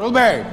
Obey!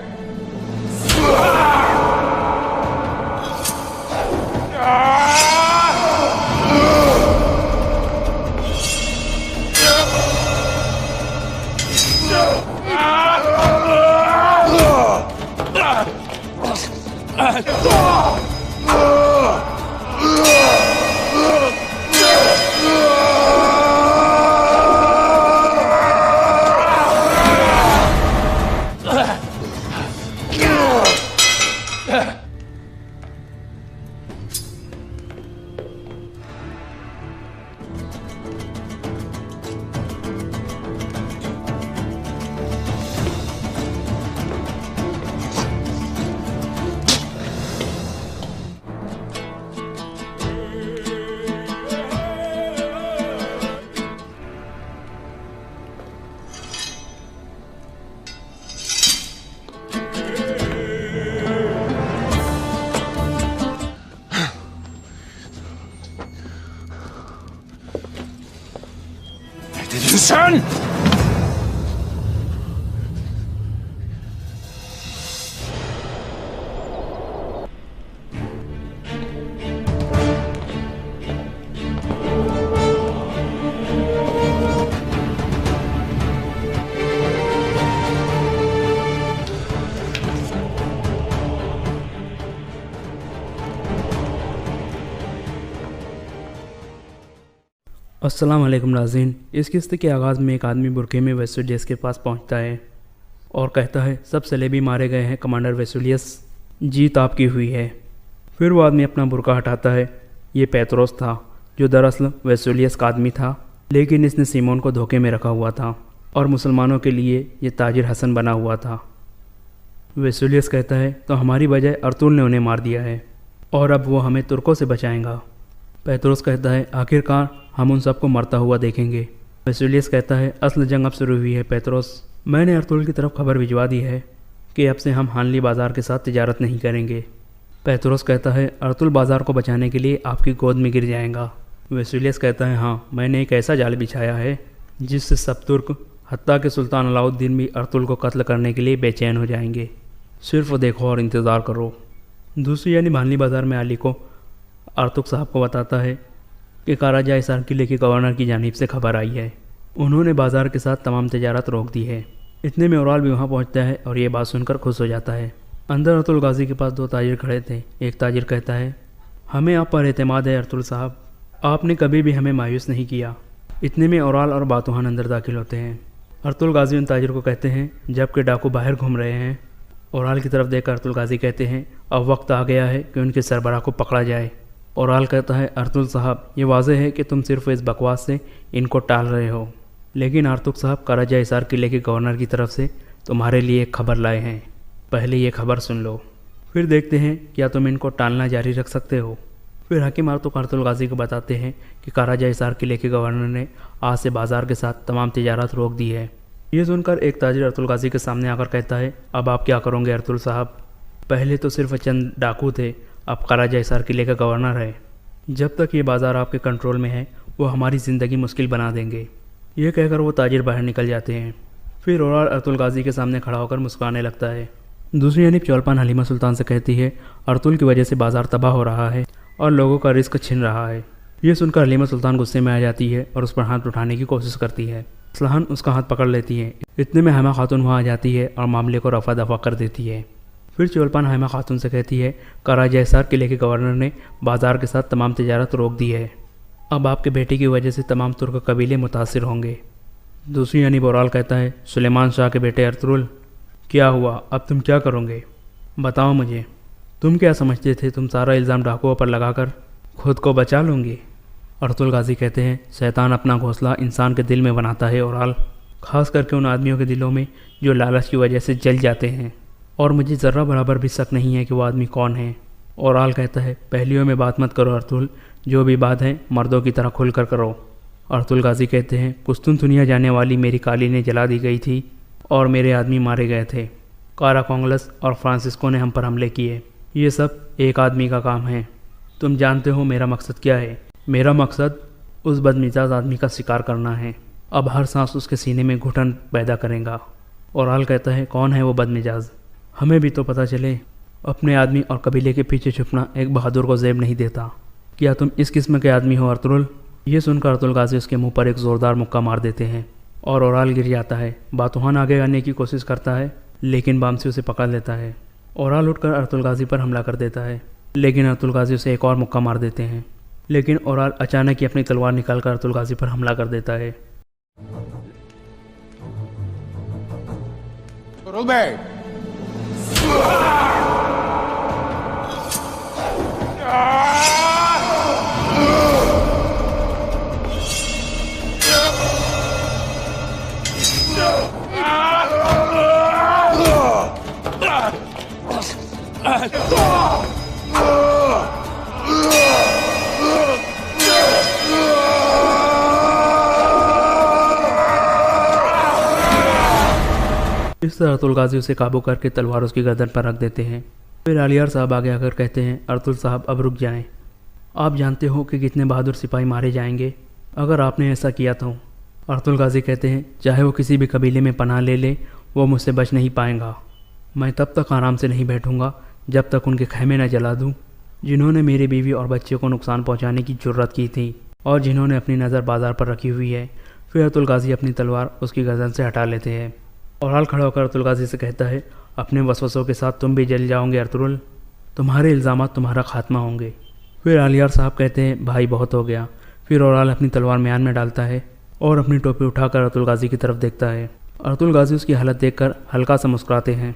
Son! अस्सलाम वालेकुम नाज़रीन। इस किस्से के आगाज़ में एक आदमी बुरके में वेसुलियस के पास पहुंचता है और कहता है सब सलेबी मारे गए हैं कमांडर वेसुलियस, जीत आपकी हुई है। फिर वो आदमी अपना बुरका हटाता है। ये पेत्रोस था जो दरअसल वेसुलियस का आदमी था, लेकिन इसने सीमोन को धोखे में रखा हुआ था और मुसलमानों के लिए ये ताजिर हसन बना हुआ था। वेसुलियस कहता है तो हमारी बजाय अर्तुल ने उन्हें मार दिया है और अब वो हमें तुर्कों से बचाएगा। पेत्रोस कहता है आखिरकार हम उन सबको मरता हुआ देखेंगे। वेसुलियस कहता है असल जंग अब शुरू हुई है पेत्रोस, मैंने अर्तुल की तरफ खबर भिजवा दी है कि अब से हम हानली बाज़ार के साथ तिजारत नहीं करेंगे। पेत्रोस कहता है अर्तुल बाज़ार को बचाने के लिए आपकी गोद में गिर जाएगा। वेसुलियस कहता है हाँ, मैंने एक ऐसा जाल बिछाया है जिससे सब तुर्क हत्ता के सुल्तान अलाउद्दीन भी अर्तुल को कत्ल करने के लिए बेचैन हो जाएंगे। सिर्फ देखो और इंतज़ार करो। दूसरी यानी हानली बाज़ार में अली को अर्तुक साहब को बताता है कि काराजा इसार किले के गवर्नर की जानिब से खबर आई है, उन्होंने बाज़ार के साथ तमाम तिजारत रोक दी है। इतने में औराल भी वहाँ पहुँचता है और ये बात सुनकर खुश हो जाता है। अंदर अर्तुल गाजी के पास दो ताजिर खड़े थे। एक ताजिर कहता है हमें आप पर एतमाद है अर्तुल साहब, आपने कभी भी हमें मायूस नहीं किया। इतने में औराल और बातूहान अंदर दाखिल होते हैं। अर्तुल गाजी उन ताजिर को कहते हैं जबकि डाकू बाहर घूम रहे हैं। औराल की तरफ देखकर अर्तुल गाजी कहते हैं अब वक्त आ गया है कि उनके सरबराह को पकड़ा जाए। औराल कहता है अर्तुल साहब, ये वाज़ेह है कि तुम सिर्फ इस बकवास से इनको टाल रहे हो, लेकिन अर्तुक साहब काराजा इसार किले के गवर्नर की तरफ से तुम्हारे लिए एक खबर लाए हैं, पहले ये खबर सुन लो, फिर देखते हैं क्या तुम इनको टालना जारी रख सकते हो। फिर हकीम अर्तुक अर्तुल गाजी को बताते हैं कि काराजा इसार किले के गवर्नर ने आज से बाज़ार के साथ तमाम तिजारत रोक दी है। ये सुनकर एक ताजिर अर्तुल गाजी के सामने आकर कहता है अब आप क्या करोगे अर्तुल साहब, पहले तो सिर्फ चंद डाकू थे, अब काराजा इसार किले का गवर्नर है। जब तक ये बाज़ार आपके कंट्रोल में है वो हमारी ज़िंदगी मुश्किल बना देंगे। ये कहकर वो ताजिर बाहर निकल जाते हैं। फिर औराल अर्तुल गाजी के सामने खड़ा होकर मुस्कुराने लगता है। दूसरी यानी चौलपान हलीमा सुल्तान से कहती है अर्तुल की वजह से बाज़ार तबाह हो रहा है और लोगों का रिस्क छिन रहा है। ये सुनकर हलीमा सुल्तान गुस्से में आ जाती है और उस पर हाथ उठाने की कोशिश करती है। असलहान उसका हाथ पकड़ लेती है। इतने में हैमा खातून वहाँ आ जाती है और मामले को रफा दफा कर देती है। फिर चौलपान हैमा खातून से कहती है काराजा इसार किले के गवर्नर ने बाज़ार के साथ तमाम तिजारत रोक दी है, अब आपके बेटे की वजह से तमाम तुर्क कबीले मुतासिर होंगे। दूसरी यानी बोराल कहता है सुलेमान शाह के बेटे अर्तुल, क्या हुआ, अब तुम क्या करोगे, बताओ मुझे, तुम क्या समझते थे तुम सारा इल्ज़ाम डाकुओं पर लगाकर खुद को बचा लोगे। अर्तुल गाजी कहते हैं शैतान अपना घोंसला इंसान के दिल में बनाता है औराल, ख़ास करके उन आदमियों के दिलों में जो लालच की वजह से जल जाते हैं, और मुझे ज़र्रा बराबर भी शक नहीं है कि वो आदमी कौन है। औराल कहता है पहलियों में बात मत करो अर्तुल, जो भी बात है मर्दों की तरह खुल कर करो। अर्तुल गाजी कहते हैं कुस्तुनतुनिया जाने वाली मेरी कालीनें जला दी गई थी और मेरे आदमी मारे गए थे। कारा कॉन्गलस और फ्रांसिस्को ने हम पर हमले किए। ये सब एक आदमी का काम है। तुम जानते हो मेरा मकसद क्या है। मेरा मकसद उस बदमिजाज आदमी का शिकार करना है। अब हर सांस उसके सीने में घुटन पैदा करेगा और कहता है कौन है वो बदमिजाज, हमें भी तो पता चले। अपने आदमी और कबीले के पीछे छुपना एक बहादुर को ज़ेब नहीं देता। क्या तुम इस किस्म के आदमी हो अर्तुगरुल? ये सुनकर अर्तुगरुल गाजी उसके मुंह पर एक ज़ोरदार मुक्का मार देते हैं और ओराल गिर जाता है। बातूहान आगे आने की कोशिश करता है लेकिन बामसी उसे पकड़ लेता है। ओराल उठकर अर्तुगरुल गाजी पर हमला कर देता है लेकिन अर्तुगरुल गाजी उसे एक और मुक्का मार देते हैं। लेकिन ओराल अचानक ही अपनी तलवार निकालकर अर्तुगरुल गाजी पर हमला कर देता है। इस तरह अर्तुगरुल गाजी उसे काबू करके तलवार उसकी गर्दन पर रख देते हैं। फिर आलियार साहब आगे आकर कहते हैं अर्तुगरुल साहब अब रुक जाएं। आप जानते हो कि कितने बहादुर सिपाही मारे जाएंगे अगर आपने ऐसा किया तो। अर्तुगरुल गाजी कहते हैं चाहे वो किसी भी कबीले में पनाह ले ले वो मुझसे बच नहीं पाएगा। मैं तब तक आराम से नहीं बैठूंगा जब तक उनके खैमे न जला दूं जिन्होंने मेरी बीवी और बच्चे को नुकसान पहुंचाने की जुर्रत की थी और जिन्होंने अपनी नज़र बाजार पर रखी हुई है। फिर अर्तुगरुल गाजी अपनी तलवार उसकी गर्दन से हटा लेते हैं। ओराल खड़ा होकर अर्तुगरुल गाजी से कहता है अपने वसवसों के साथ तुम भी जल जाओगे अर्तुगरुल, तुम्हारे इल्ज़ामात तुम्हारा खात्मा होंगे। फिर आलियार साहब कहते हैं भाई बहुत हो गया। फिर ओराल अपनी तलवार म्यान में डालता है और अपनी टोपी उठाकर अर्तुगरुल गाजी की तरफ देखता है। अर्तुगरुल गाजी उसकी हालत देखकर हल्का सा मुस्कुराते हैं।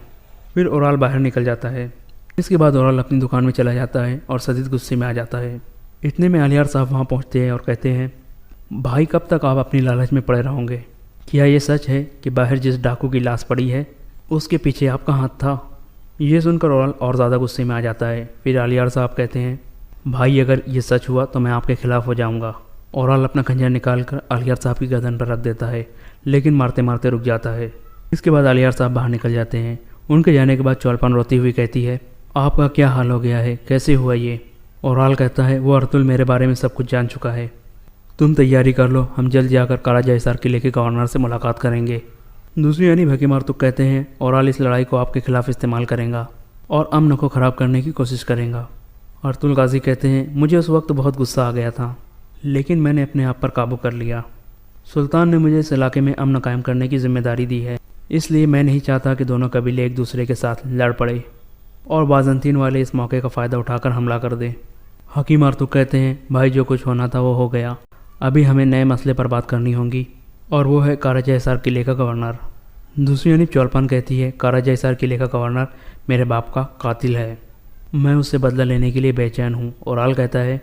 फिर ओराल बाहर निकल जाता है। इसके बाद ओराल अपनी दुकान में चला जाता है और शदीद गुस्से में आ जाता है। इतने में आलियार साहब वहाँ पहुँचते हैं और कहते हैं भाई कब तक आप अपनी लालच में पड़े रहोगे? क्या ये सच है कि बाहर जिस डाकू की लाश पड़ी है उसके पीछे आपका हाथ था? ये सुनकर ओराल और ज़्यादा गुस्से में आ जाता है। फिर आलियार साहब कहते हैं भाई अगर ये सच हुआ तो मैं आपके खिलाफ़ हो जाऊंगा। ओराल अपना खंजर निकाल कर आलियार साहब की गर्दन पर रख देता है लेकिन मारते मारते रुक जाता है। इसके बाद आलियार साहब बाहर निकल जाते हैं। उनके जाने के बाद चौलपन रोती हुई कहती है आपका क्या हाल हो गया है, कैसे हुआ ये? ओराल कहता है वो अर्तुगरुल मेरे बारे में सब कुछ जान चुका है। तुम तैयारी कर लो, हम जल्द जाकर काराजा हिसार किले के गवर्नर से मुलाकात करेंगे। दूसरी यानी हकीम अर्तुग कहते हैं ओराल इस लड़ाई को आपके खिलाफ इस्तेमाल करेगा और अमन को ख़राब करने की कोशिश करेगा। अर्तुगरुल गाजी कहते हैं मुझे उस वक्त बहुत गुस्सा आ गया था लेकिन मैंने अपने आप पर काबू कर लिया। सुल्तान ने मुझे इस इलाके में अमन कायम करने की जिम्मेदारी दी है, इसलिए मैं नहीं चाहता कि दोनों कबीले एक दूसरे के साथ लड़ पड़े और बाज़ंतीन वाले इस मौके का फ़ायदा उठाकर हमला कर दें। हकीम अर्तुग कहते हैं भाई जो कुछ होना था वो हो गया, अभी हमें नए मसले पर बात करनी होगी और वो है काराजा हिसार किले का गवर्नर। दूसरी यानी चौलपन कहती है काराजा हिसार किले का गवर्नर मेरे बाप का कातिल है, मैं उससे बदला लेने के लिए बेचैन हूँ। ओराल कहता है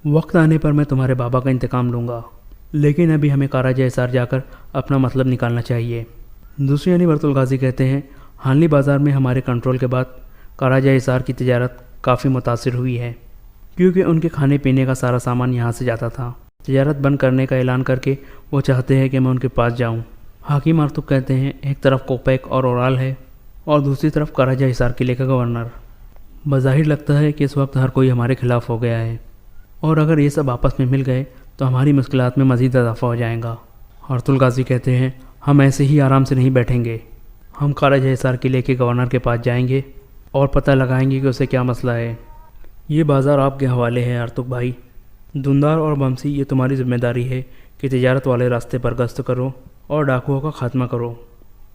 वक्त आने पर मैं तुम्हारे बाबा का इंतकाम लूँगा लेकिन अभी हमें काराजा हिसार जाकर अपना मतलब निकालना चाहिए। दूसरी यानी अर्तुगरुल गाजी कहते हैं हानली बाज़ार में हमारे कंट्रोल के बाद काराजा हिसार की तिजारत काफ़ी मुतासिर हुई है क्योंकि उनके खाने पीने का सारा सामान यहाँ से जाता था। तिजारत बंद करने का ऐलान करके वो चाहते हैं कि मैं उनके पास जाऊँ। हकीम अर्तुग कहते हैं एक तरफ कोपेक और ओराल है और दूसरी तरफ काराजा हिसार किले का गवर्नर। बज़ाहिर लगता है कि इस वक्त हर कोई हमारे खिलाफ़ हो गया है और अगर ये सब आपस में मिल गए तो हमारी मुश्किलात में मज़ीद इजाफा हो जाएगा। अर्तुगरुल गाजी कहते हैं हम ऐसे ही आराम से नहीं बैठेंगे, हम काराजा हिसार किले के गवर्नर के पास जाएंगे और पता लगाएंगे कि उसे क्या मसला है। ये बाज़ार आपके हवाले है अर्तुग भाई। दुंदार और बमसी ये तुम्हारी जिम्मेदारी है कि तिजारत वाले रास्ते पर गश्त करो और डाकुओं का खात्मा करो।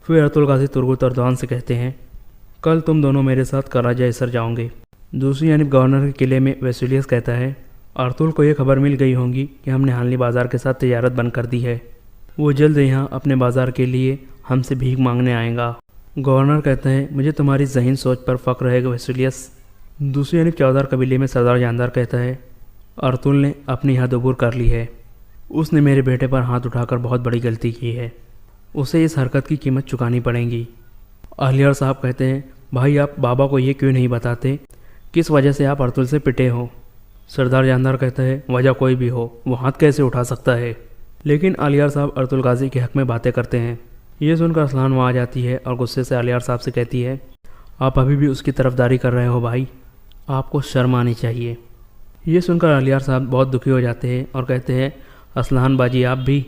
फिर अर्तुगरुल गाजी तुर्गुत और दौन से कहते हैं कल तुम दोनों मेरे साथ काराजा हिसार जाओगे। दूसरी यानी गवर्नर के किले में वेसुलियस कहता है अर्तुगरुल को यह खबर मिल गई होगी कि हमने हानली बाज़ार के साथ तिजारत बंद कर दी है, वो जल्द यहाँ अपने बाज़ार के लिए हमसे भीख मांगने आएगा। गवर्नर कहता है मुझे तुम्हारी ज़हीन सोच पर फ़ख्र है वेसुलियस। दूसरी यानी चौधार कबीले में सरदार जानदार कहता है अर्तुगरुल ने अपनी हद अबूर कर ली है, उसने मेरे बेटे पर हाथ उठाकर बहुत बड़ी गलती की है, उसे इस हरकत की कीमत चुकानी पड़ेगी। आलियार साहब कहते हैं भाई आप बाबा को ये क्यों नहीं बताते किस वजह से आप अर्तुगरुल से पिटे हो? सरदार जानदार कहता है वजह कोई भी हो वो हाथ कैसे उठा सकता है। लेकिन आलियार साहब अर्तुगरुल गाजी के हक़ में बातें करते हैं। ये सुनकर असलान वहाँ आ जाती है और गुस्से से आलियार साहब से कहती है आप अभी भी उसकी तरफदारी कर रहे हो भाई, आपको शर्म आनी चाहिए। ये सुनकर आलियार साहब बहुत दुखी हो जाते हैं और कहते हैं असलान बाजी आप भी।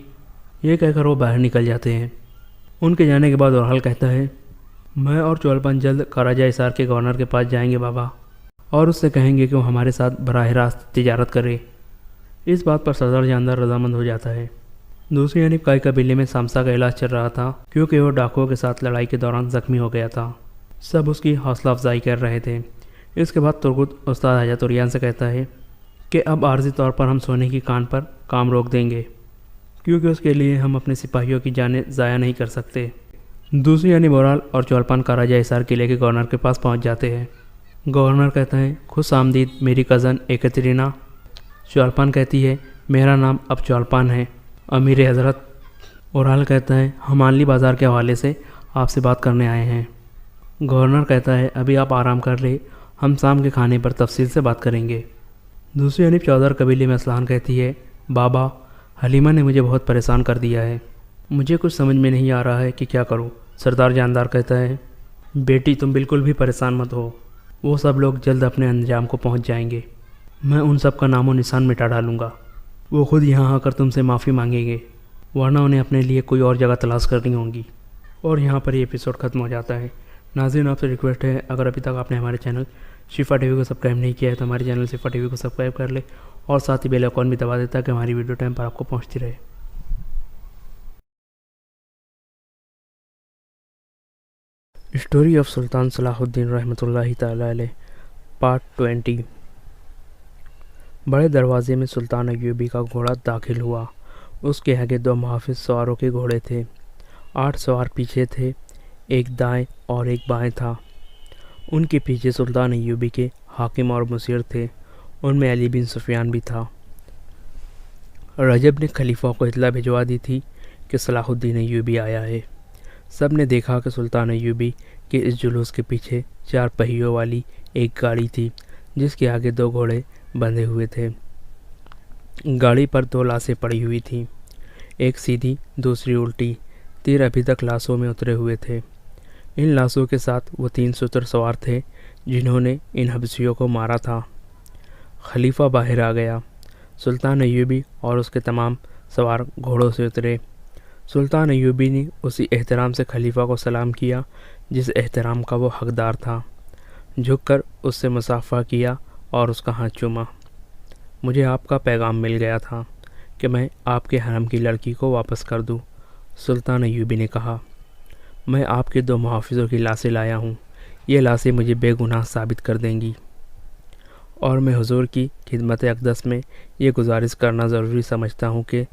ये कहकर वो बाहर निकल जाते हैं। उनके जाने के बाद ओरहाल कहता है, मैं और चौलपान जल्द कराजा हिसार के गवर्नर के पास जाएंगे बाबा, और उससे कहेंगे कि वो हमारे साथ बराह रास्त तिजारत करे। इस बात पर सरदार जानदार रजामंद हो जाता है। दूसरी यानी काई कबीले में सामसा का इलाज चल रहा था, क्योंकि वो डाकुओं के साथ लड़ाई के दौरान जख्मी हो गया था। सब उसकी हौसला अफजाई कर रहे थे। इसके बाद तुर्गुत उस्ताद हजतुरियान से कहता है कि अब आर्जी तौर पर हम सोने की कान पर काम रोक देंगे, क्योंकि उसके लिए हम अपने सिपाहियों की जानें ज़ाया नहीं कर सकते। दूसरी यानी बोराल और चौलपान कराजा हिसार किले के गवर्नर के पास पहुंच जाते हैं। गवर्नर कहता है, खुश आमदीद मेरी कज़न एकतरीना। चौलपान कहती है, मेरा नाम अब चौलपान है अमीर हज़रत। ओरहाल कहता है, हम मानली बाज़ार के हवाले से आपसे बात करने आए हैं। गवर्नर कहता है, अभी आप आराम कर ले, हम शाम के खाने पर तफसील से बात करेंगे। दूसरी यानी चौधर कबीले में असलान कहती है, बाबा हलीमा ने मुझे बहुत परेशान कर दिया है, मुझे कुछ समझ में नहीं आ रहा है कि क्या करूं। सरदार जानदार कहता है, बेटी तुम बिल्कुल भी परेशान मत हो, वो सब लोग जल्द अपने अंजाम को पहुंच जाएंगे। मैं उन सब का नामो निशान मिटा डालूंगा। वो खुद यहाँ आकर तुमसे माफ़ी मांगेंगे, वरना उन्हें अपने लिए कोई और जगह तलाश करनी होगी। और यहाँ पर ये एपिसोड ख़त्म हो जाता है। नाज़रीन, आपसे रिक्वेस्ट है, अगर अभी तक आपने हमारे चैनल शिफा टीवी को सब्सक्राइब नहीं किया है तो हमारे चैनल शिफा टीवी को सब्सक्राइब कर ले, और साथ ही बेल आइकॉन भी दबा देता है कि हमारी वीडियो टाइम पर आपको पहुँचती रहे। स्टोरी ऑफ सुल्तान सलाहुद्दीन रहमतुल्लाहि ताला अलैह पार्ट 20। बड़े दरवाजे में सुल्तान अय्यूबी का घोड़ा दाखिल हुआ। उसके आगे 2 मुहाफिज सवारों के घोड़े थे। 8 सवार पीछे थे, एक दाएं और एक बाएं था। उनके पीछे सुल्तान अय्यूबी के हाकिम और मुसीर थे, उनमें अली बिन सुफियान भी था। रजब ने खलीफा को इतला भिजवा दी थी कि सलाहुद्दीन अय्यूबी आया है। सब ने देखा कि सुल्तान अय्यूबी के इस जुलूस के पीछे 4 पहियों वाली एक गाड़ी थी, जिसके आगे 2 घोड़े बंधे हुए थे। गाड़ी पर 2 लाशें पड़ी हुई थीं, एक सीधी दूसरी उल्टी। तीर अभी तक लाशों में उतरे हुए थे। इन लाशों के साथ वो 3 सुतर सवार थे जिन्होंने इन हबसियों को मारा था। खलीफा बाहर आ गया। सुल्तान अय्यूबी और उसके तमाम सवार घोड़ों से उतरे। सुल्तान अय्यूबी ने उसी एहतराम से खलीफा को सलाम किया जिस एहतराम का वो हकदार था। झुककर उससे मुसाफा किया और उसका हाथ चूमा। मुझे आपका पैगाम मिल गया था कि मैं आपके हरम की लड़की को वापस कर दूं, सुल्तान अय्यूबी ने कहा। मैं आपके 2 मुहाफिजों की लाशें लाया हूँ। ये लाशें मुझे बेगुनाह साबित कर देंगी, और मैं हुजूर की खिदमत अक़दस में ये गुजारिश करना ज़रूरी समझता हूँ कि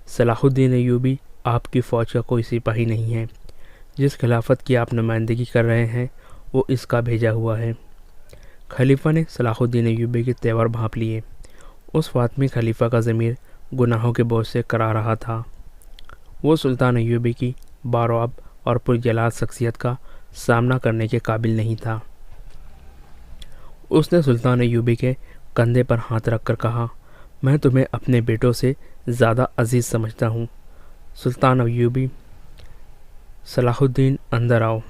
सलाहुद्दीन अय्यूबी आपकी फ़ौज का कोई सिपाही नहीं है। जिस खिलाफत की आप नुमाइंदगी कर रहे हैं वो इसका भेजा हुआ है। खलीफा ने सलाहुद्दीन अय्यूबी के तेवर भांप लिए। उस वक्त में खलीफा का ज़मीर गुनाहों के बोझ से करा रहा था। वो सुल्तान अय्यूबी की बारआब और पुरजलाल शख्सियत का सामना करने के काबिल नहीं था। उसने सुल्तान अय्यूबी के कंधे पर हाथ रखकर कहा, मैं तुम्हें अपने बेटों से ज़्यादा अजीज़ समझता हूँ। सुल्तान अय्यूबी, सलाहुद्दीन अंदर आओ।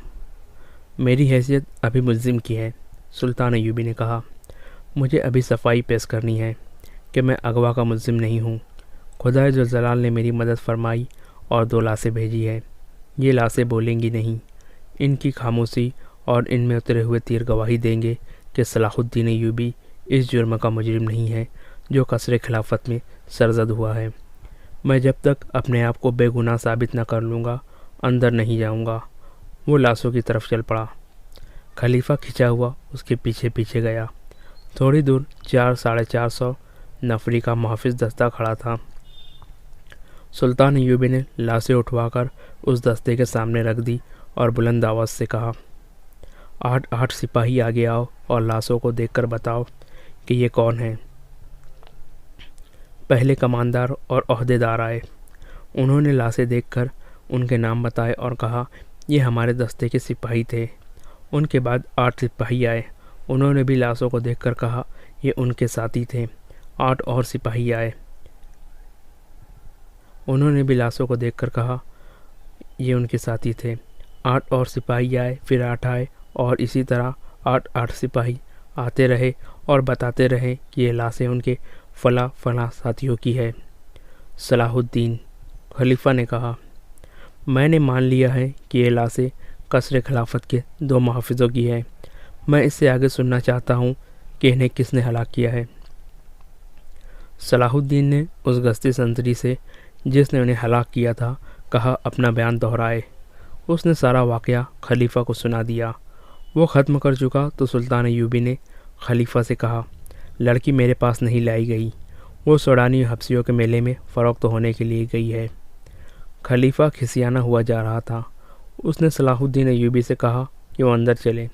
मेरी हैसियत अभी मुल्ज़िम की है, सुल्तान अय्यूबी ने कहा। मुझे अभी सफाई पेश करनी है कि मैं अगवा का मुल्ज़िम नहीं हूँ। खुदा जो जलाल ने मेरी मदद फरमाई और 2 लाशें भेजी है। ये लाशें बोलेंगी नहीं। इनकी खामोशी और इनमें उतरे हुए तीर गवाही देंगे कि सलाहुद्दीन अय्यूबी इस जुर्म का मुजरिम नहीं है जो कसरे खिलाफत में सरजद हुआ है। मैं जब तक अपने आप को बेगुनाह साबित न कर लूँगा अंदर नहीं जाऊँगा। वो लाशों की तरफ चल पड़ा। खलीफा खिंचा हुआ उसके पीछे पीछे गया। थोड़ी दूर 400-450 नफरी का मुहाफिज दस्ता खड़ा था। सुल्तान अय्यूबी ने लाशें उठवाकर उस दस्ते के सामने रख दी और बुलंद आवाज़ से कहा, 8-8 सिपाही आगे आओ और लाशों को देखकर बताओ कि ये कौन है। पहले कमांडर और ओहदेदार आए। उन्होंने लाशें देखकर उनके नाम बताए और कहा, ये हमारे दस्ते के सिपाही थे। उनके बाद 8 सिपाही आए। उन्होंने भी लाशों को देखकर कहा, ये उनके साथी थे। 8 और सिपाही आए। उन्होंने भी लाशों को देखकर कहा, ये उनके साथी थे। 8 और सिपाही आए, फिर 8 आए, और इसी तरह 8-8 सिपाही आते रहे और बताते रहे कि ये लाशें उनके फला साथियों की है। सलाहुद्दीन, खलीफा ने कहा, मैंने मान लिया है कि ये लाशें कसर खिलाफत के 2 मुहाफ़िज़ों की हैं। मैं इससे आगे सुनना चाहता हूँ कि इन्हें किसने हलाक किया है। सलाहुद्दीन ने उस गश्ती संतरी से जिसने उन्हें हलाक किया था कहा अपना बयान दोहराए। उसने सारा वाक़या खलीफा को सुना दिया। वो ख़त्म कर चुका तो सुल्तान अय्यूबी ने खलीफा से कहा, लड़की मेरे पास नहीं लाई गई, वो सूडानी हब्सियों के मेले में फ़रोख्त होने के लिए गई है। खलीफा खिसियाना हुआ जा रहा था। उसने सलाहुद्दीन अय्यूबी से कहा कि वो अंदर चले।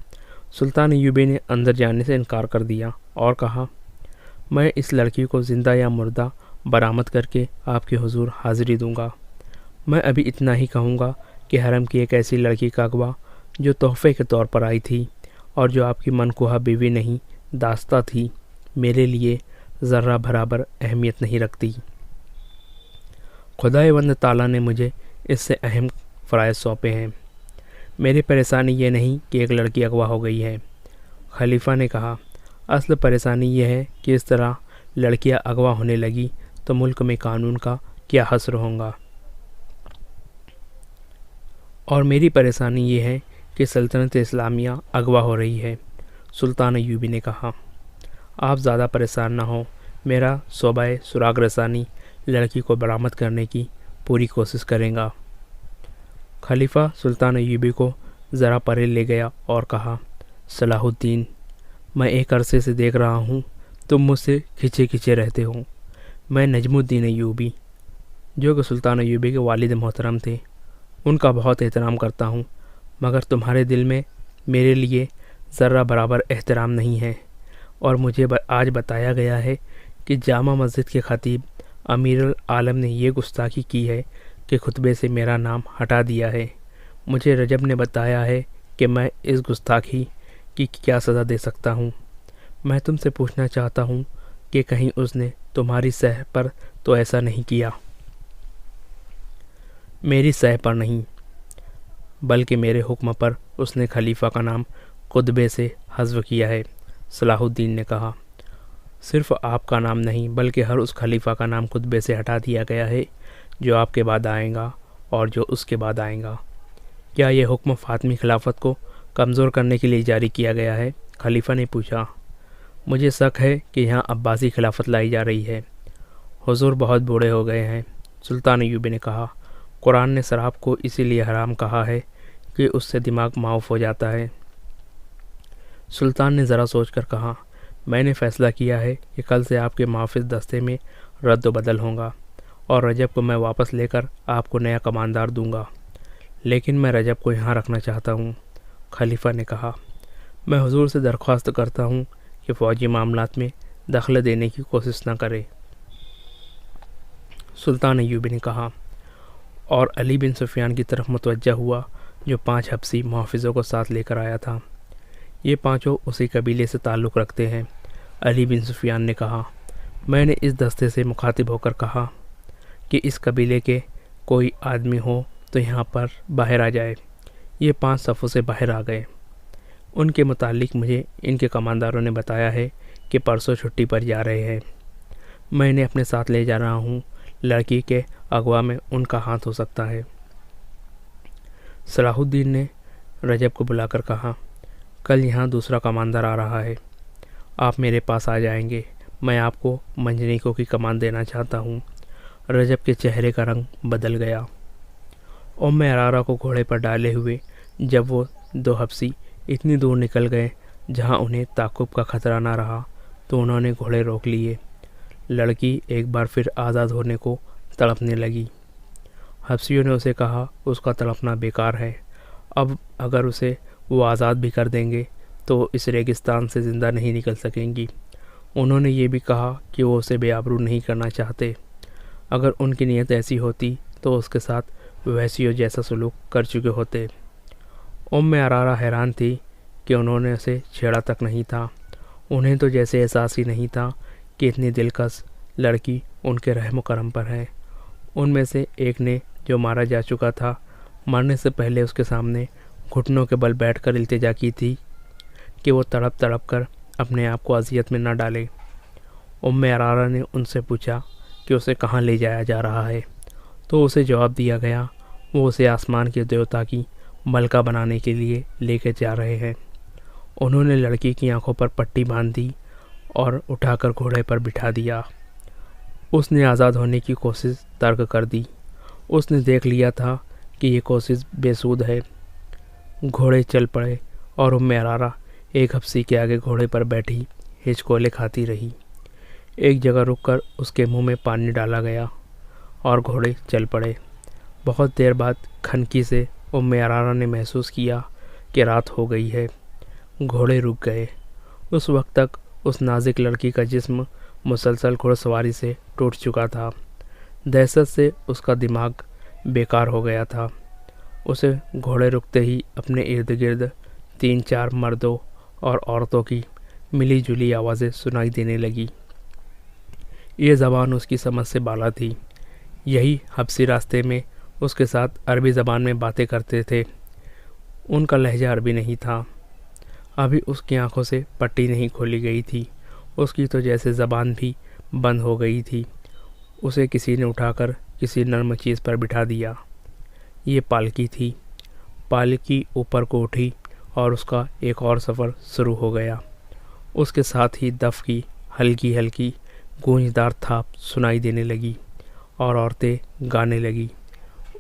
सुल्तान अय्यूबी ने अंदर जाने से इनकार कर दिया और कहा, मैं इस लड़की को ज़िंदा या मुर्दा बरामद करके आपके हुजूर हाज़िरी दूंगा। मैं अभी इतना ही कहूँगा कि हरम की एक ऐसी लड़की का अगवा जो तोहफ़े के तौर पर आई थी और जो आपकी मनकुहा बीवी नहीं दास्ता थी, मेरे लिए ज़र्रा बराबर अहमियत नहीं रखती। खुदावंद ताला ने मुझे इससे अहम फ़राइज़ सौंपे हैं। मेरी परेशानी ये नहीं कि एक लड़की अगवा हो गई है। खलीफा ने कहा, असल परेशानी यह है कि इस तरह लड़कियां अगवा होने लगी तो मुल्क में कानून का क्या हस्र होगा। और मेरी परेशानी ये है कि सल्तनत इस्लामिया अगवा हो रही है। सुल्तान अय्यूबी ने कहा, आप ज़्यादा परेशान ना हो, मेरा शोबा सुराग रसानी लड़की को बरामद करने की पूरी कोशिश करेगा। खलीफा सुल्तान अय्यूबी को ज़रा परे ले गया और कहा, सलाहुद्दीन, मैं एक अरसे से देख रहा हूँ तुम मुझसे खिंचे खिंचे रहते हो। मैं नजमुद्दीन अय्यूबी, जो कि सुल्तान अय्यूबी के वालिद मोहतरम थे, उनका बहुत एहतराम करता हूँ, मगर तुम्हारे दिल में मेरे लिए ज़र्रा बराबर एहतराम नहीं है। और मुझे आज बताया गया है कि जामा मस्जिद के खतीब अमीरुल आलम ने यह गुस्ताखी की है कि खुतबे से मेरा नाम हटा दिया है। मुझे रजब ने बताया है कि मैं इस गुस्ताखी की क्या सज़ा दे सकता हूँ। मैं तुमसे पूछना चाहता हूँ कि कहीं उसने तुम्हारी सह पर तो ऐसा नहीं किया। मेरी सह पर नहीं, बल्कि मेरे हुक्म पर उसने खलीफा का नाम खुतबे से हज़्व किया है। सलाहुद्दीन ने कहा, सिर्फ़ आपका नाम नहीं बल्कि हर उस खलीफा का नाम खुतबे से हटा दिया गया है जो आपके बाद आएगा और जो उसके बाद आएगा। क्या यह हुक्म फ़ातिमी खिलाफत को कमज़ोर करने के लिए जारी किया गया है? खलीफा ने पूछा। मुझे शक है कि यहाँ अब्बासी खिलाफत लाई जा रही है। हुजूर बहुत बूढ़े हो गए हैं। सुल्तान अय्यूबी ने कहा, कुरान ने शराब को इसीलिए हराम कहा है कि उससे दिमाग माऊफ हो जाता है। सुल्तान ने ज़रा सोचकर कहा, मैंने फ़ैसला किया है कि कल से आपके मुहाफ़िज़ दस्ते में रद्द बदल होगा और रजब को मैं वापस लेकर आपको नया कमांडर दूंगा। लेकिन मैं रजब को यहाँ रखना चाहता हूँ। खलीफा ने कहा, मैं हुजूर से दरख्वास्त करता हूँ कि फ़ौजी मामलात में दखल देने की कोशिश न करे। सुल्तान अय्यूबी ने कहा और अली बिन सुफियान की तरफ मुतवज्जा हुआ जो 5 हब्सी मुहाफ़िज़ों को साथ लेकर आया था। ये पांचों उसी कबीले से ताल्लुक़ रखते हैं। अली बिन सुफियान ने कहा, मैंने इस दस्ते से मुखातिब होकर कहा कि इस कबीले के कोई आदमी हो तो यहाँ पर बाहर आ जाए। ये 5 सफ़ों से बाहर आ गए। उनके मुतालिक मुझे इनके कमांडरों ने बताया है कि परसों छुट्टी पर जा रहे हैं। मैं इन्हें अपने साथ ले जा रहा हूँ। लड़की के अगवा में उनका हाथ हो सकता है। सलाहुद्दीन ने रजब को बुलाकर कहा, कल यहाँ दूसरा कमांडर आ रहा है, आप मेरे पास आ जाएंगे। मैं आपको मंजनीकों की कमान देना चाहता हूँ। रजब के चेहरे का रंग बदल गया। उम्मे अरारा को घोड़े पर डाले हुए जब वो 2 हब्सी इतनी दूर निकल गए जहाँ उन्हें ताक़ुब का खतरा ना रहा तो उन्होंने घोड़े रोक लिए। लड़की एक बार फिर आज़ाद होने को तड़पने लगी। हब्सियों ने उसे कहा, उसका तड़पना बेकार है। अब अगर उसे वो आज़ाद भी कर देंगे तो इस रेगिस्तान से ज़िंदा नहीं निकल सकेंगी। उन्होंने ये भी कहा कि वो उसे बेआबरू नहीं करना चाहते। अगर उनकी नीयत ऐसी होती तो उसके साथ वैसियों जैसा सलूक कर चुके होते। उम्मे अरारा हैरान थी कि उन्होंने उसे छेड़ा तक नहीं था। उन्हें तो जैसे एहसास ही नहीं था कि इतनी दिलकश लड़की उनके रहम करम पर है। उनमें से एक ने, जो मारा जा चुका था, मरने से पहले उसके सामने घुटनों के बल बैठकर इल्तिजा की थी कि वो तड़प तड़प कर अपने आप को अजियत में न डाले। उम्मे अरारा ने उनसे पूछा कि उसे कहाँ ले जाया जा रहा है, तो उसे जवाब दिया गया, वो उसे आसमान के देवता की मलका बनाने के लिए लेकर जा रहे हैं। उन्होंने लड़की की आंखों पर पट्टी बांध दी और उठाकर घोड़े पर बिठा दिया। उसने आज़ाद होने की कोशिश तर्क कर दी। उसने देख लिया था कि ये कोशिश बेसुध है। घोड़े चल पड़े और उम्मे अरारा एक हफ्सी के आगे घोड़े पर बैठी हिचकोले खाती रही। एक जगह रुककर उसके मुंह में पानी डाला गया और घोड़े चल पड़े। बहुत देर बाद खनकी से उम्मे अरारा ने महसूस किया कि रात हो गई है। घोड़े रुक गए। उस वक्त तक उस नाजुक लड़की का जिस्म मुसलसल घुड़सवारी से टूट चुका था। दहशत से उसका दिमाग बेकार हो गया था। उसे घोड़े रुकते ही अपने इर्द गिर्द 3-4 मर्दों और औरतों की मिली जुली आवाज़ें सुनाई देने लगी। ये ज़बान उसकी समझ से बाला थी। यही हब्सी रास्ते में उसके साथ अरबी ज़बान में बातें करते थे। उनका लहजा अरबी नहीं था। अभी उसकी आंखों से पट्टी नहीं खोली गई थी। उसकी तो जैसे ज़बान भी बंद हो गई थी। उसे किसी ने उठाकर किसी नर्म चीज़ पर बिठा दिया। ये पालकी थी। पालकी ऊपर को उठी और उसका एक और सफ़र शुरू हो गया। उसके साथ ही दफ की हल्की हल्की गूंजदार थाप सुनाई देने लगी और औरतें गाने लगी।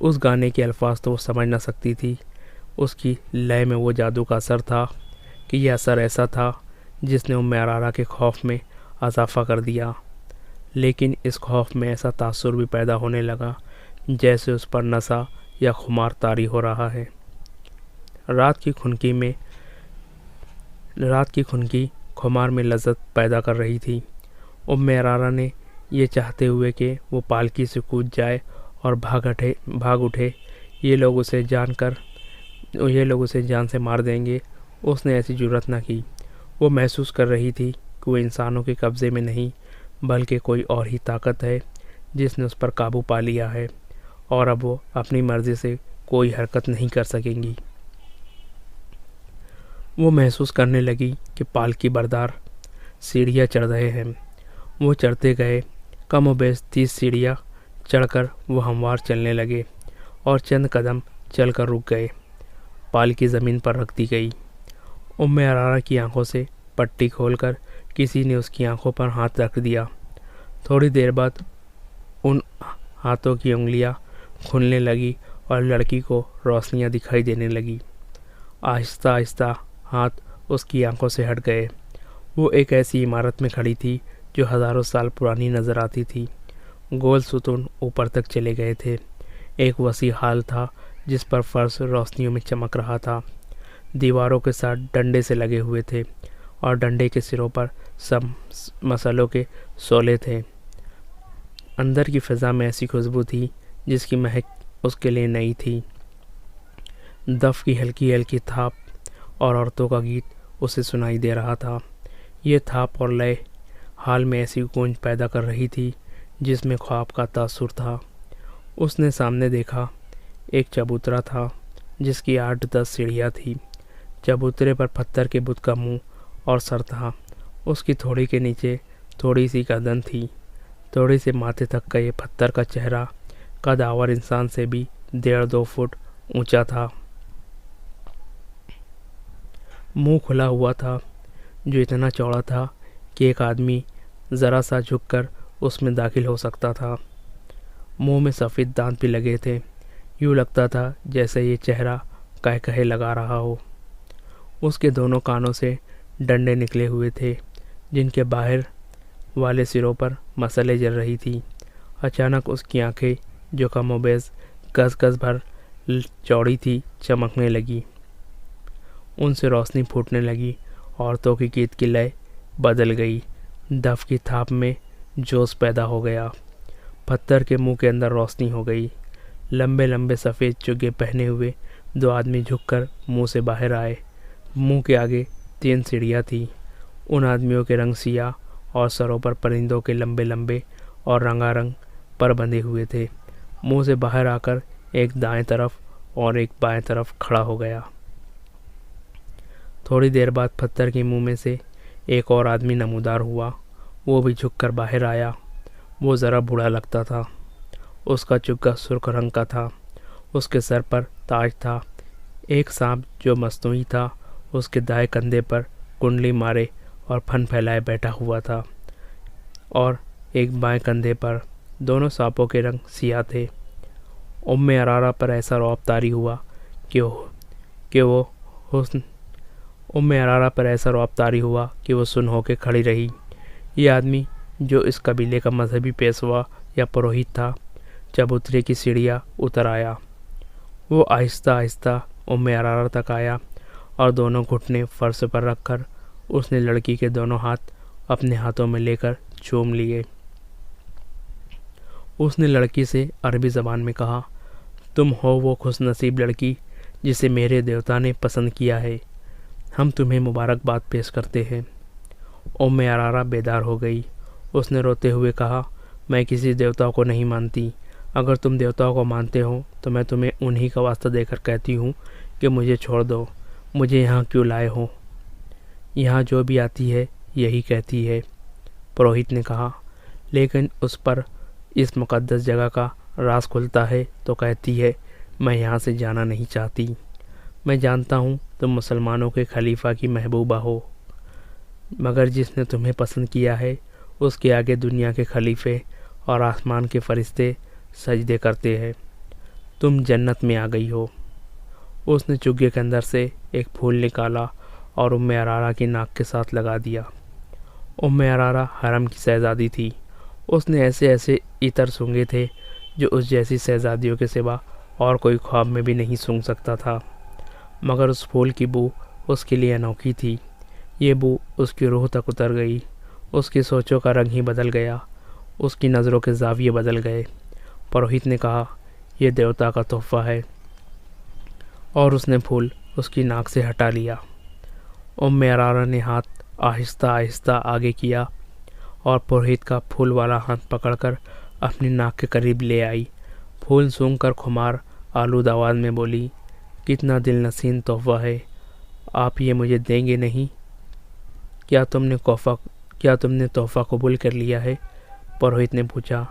उस गाने के अल्फाज तो वो समझ न सकती थी। उसकी लय में वो जादू का असर था कि यह असर ऐसा था जिसने उम्मे अरारा के खौफ में इजाफा कर दिया। लेकिन इस खौफ में ऐसा तासुर भी पैदा होने लगा जैसे उस पर नशा या खुमार तारी हो रहा है। रात की खुनकी खुमार में लज्जत पैदा कर रही थी। उम्मे अरारा ने ये चाहते हुए कि वो पालकी से कूद जाए और भाग उठे, ये लोग उसे जान से मार देंगे, उसने ऐसी जुर्रत न की। वो महसूस कर रही थी कि वो इंसानों के कब्ज़े में नहीं बल्कि कोई और ही ताकत है जिसने उस पर काबू पा लिया है और अब वो अपनी मर्ज़ी से कोई हरकत नहीं कर सकेंगी। वो महसूस करने लगी कि पालकी बरदार सीढ़ियाँ चढ़ रहे हैं। वो चढ़ते गए। कमोबेश 30 सीढ़ियाँ चढ़कर वो हमवार चलने लगे और चंद कदम चलकर रुक गए। पालकी ज़मीन पर रख दी गई। उम्मे अरारा की आंखों से पट्टी खोलकर किसी ने उसकी आंखों पर हाथ रख दिया। थोड़ी देर बाद उन हाथों की उंगलियां खुलने लगी और लड़की को रोशनियां दिखाई देने लगी। आहिस्ता आहिस्ता हाथ उसकी आंखों से हट गए। वो एक ऐसी इमारत में खड़ी थी जो हज़ारों साल पुरानी नज़र आती थी। गोल सुतून ऊपर तक चले गए थे। एक वसी हाल था जिस पर फर्श रोशनियों में चमक रहा था। दीवारों के साथ डंडे से लगे हुए थे और डंडे के सिरों पर सब मसालों के शोले थे। अंदर की फ़िज़ा में ऐसी खुशबू थी जिसकी महक उसके लिए नई थी। दफ की हल्की हल्की थाप और औरतों का गीत उसे सुनाई दे रहा था। ये थाप और लय हाल में ऐसी गूंज पैदा कर रही थी जिसमें ख्वाब का तासुर था। उसने सामने देखा। एक चबूतरा था जिसकी 8-10 सीढ़ियाँ थी। चबूतरे पर पत्थर के बुत का मुंह और सर था। उसकी थोड़ी के नीचे थोड़ी सी गर्दन थी। थोड़ी से माथे तक का ये पत्थर का चेहरा कदावर इंसान से भी 1.5-2 फुट ऊंचा था। मुंह खुला हुआ था जो इतना चौड़ा था कि एक आदमी ज़रा सा झुककर उसमें दाखिल हो सकता था। मुंह में सफ़ेद दांत भी लगे थे। यूँ लगता था जैसे ये चेहरा कह कहे लगा रहा हो। उसके दोनों कानों से डंडे निकले हुए थे जिनके बाहर वाले सिरों पर मसले जल रही थी। अचानक उसकी आंखें जो कमोबेश गज भर चौड़ी थी चमकने लगी। उनसे रोशनी फूटने लगी। औरतों की गीत की लय बदल गई। दफ की थाप में जोश पैदा हो गया। पत्थर के मुंह के अंदर रोशनी हो गई। लंबे लंबे सफ़ेद चुगे पहने हुए 2 आदमी झुककर मुंह से बाहर आए। मुंह के आगे 3 सीढ़ियाँ थी। उन आदमियों के रंग सियाह और सरों पर परिंदों के लंबे लंबे और रंगारंग पर बंधे हुए थे। मुंह से बाहर आकर एक दाएं तरफ और एक बाएं तरफ खड़ा हो गया। थोड़ी देर बाद पत्थर के मुंह में से एक और आदमी नमूदार हुआ। वो भी झुककर बाहर आया। वो ज़रा बूढ़ा लगता था। उसका चुग्गा सुर्ख रंग का था। उसके सर पर ताज था। एक सांप जो मस्तूई था उसके दाएं कंधे पर कुंडली मारे और फन फैलाए बैठा हुआ था, और एक बाएं कंधे पर। दोनों सांपों के रंग सियाह थे। उम्मे अरारा पर ऐसा रौब तारी हुआ कि वो हुस्न उम्मे अरारा पर ऐसा रौब तारी हुआ कि वो सुन होकर खड़ी रही। ये आदमी, जो इस कबीले का मजहबी पेशवा या पुरोहित था, चबूतरे की सीढ़ियाँ उतर आया। वो आहिस्ता आहिस्ता उम्मे अरारा तक आया और दोनों घुटने फर्श पर रखकर उसने लड़की के दोनों हाथ अपने हाथों में लेकर चूम लिए। उसने लड़की से अरबी ज़बान में कहा, तुम हो वो खुशनसीब लड़की जिसे मेरे देवता ने पसंद किया है। हम तुम्हें मुबारकबाद पेश करते हैं। उम्मे अरारा बेदार हो गई। उसने रोते हुए कहा, मैं किसी देवता को नहीं मानती। अगर तुम देवताओं को मानते हो तो मैं तुम्हें उन्हीं का वास्ता देकर कहती हूँ कि मुझे छोड़ दो। मुझे यहाँ क्यों लाए हो? यहाँ जो भी आती है यही कहती है, पुरोहित ने कहा। लेकिन उस पर इस मुक़द्दस जगह का राज खुलता है तो कहती है, मैं यहाँ से जाना नहीं चाहती। मैं जानता हूँ तुम मुसलमानों के खलीफा की महबूबा हो, मगर जिसने तुम्हें पसंद किया है उसके आगे दुनिया के खलीफे और आसमान के फरिश्ते सजदे करते हैं। तुम जन्नत में आ गई हो। उसने चुग्गे के अंदर से एक फूल निकाला और उम्मे अरारा की नाक के साथ लगा दिया। उम्मे अरारा हरम की शहज़ादी थी। उसने ऐसे ऐसे इतर सूंघे थे जो उस जैसी शहज़ादियों के सिवा और कोई ख्वाब में भी नहीं सूंघ सकता था, मगर उस फूल की बू उसके लिए अनोखी थी। ये बू उसकी रूह तक उतर गई। उसकी सोचों का रंग ही बदल गया। उसकी नज़रों के ज़ाविये बदल गए। पुरोहित ने कहा, यह देवता का तोहफ़ा है, और उसने फूल उसकी नाक से हटा लिया। उम्मे अरारा ने हाथ आहिस्ता आहिस्ता आगे किया और पुरोहित का फूल वाला हाथ पकड़कर अपनी नाक के करीब ले आई। फूल सूंघकर खुमार आलूद आवाज़ में बोली, कितना दिल नसीन तोहफ़ा है, आप ये मुझे देंगे नहीं? क्या तुमने तोहफ़ा कबूल कर लिया है? पुरोहित ने पूछा।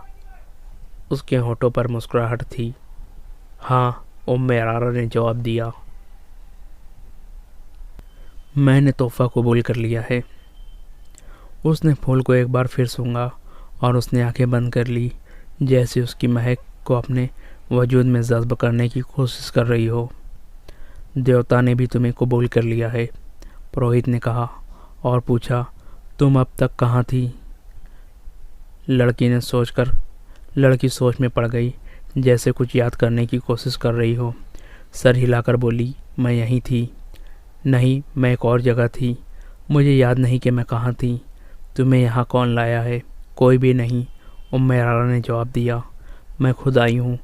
उसके होठों पर मुस्कुराहट थी। हाँ, उम्मे अरारा ने जवाब दिया, मैंने तोहफ़ा कबूल कर लिया है। उसने फूल को एक बार फिर सूंघा और उसने आंखें बंद कर ली, जैसे उसकी महक को अपने वजूद में जज्ब करने की कोशिश कर रही हो। देवता ने भी तुम्हें कबूल कर लिया है, पुरोहित ने कहा और पूछा, तुम अब तक कहाँ थी? लड़की सोच में पड़ गई, जैसे कुछ याद करने की कोशिश कर रही हो। सर हिलाकर बोली, मैं यहीं थी। नहीं, मैं एक और जगह थी। मुझे याद नहीं कि मैं कहाँ थी। तुम्हें यहाँ कौन लाया है? कोई भी नहीं, उम्मे अरारा ने जवाब दिया। मैं खुद आई हूँ।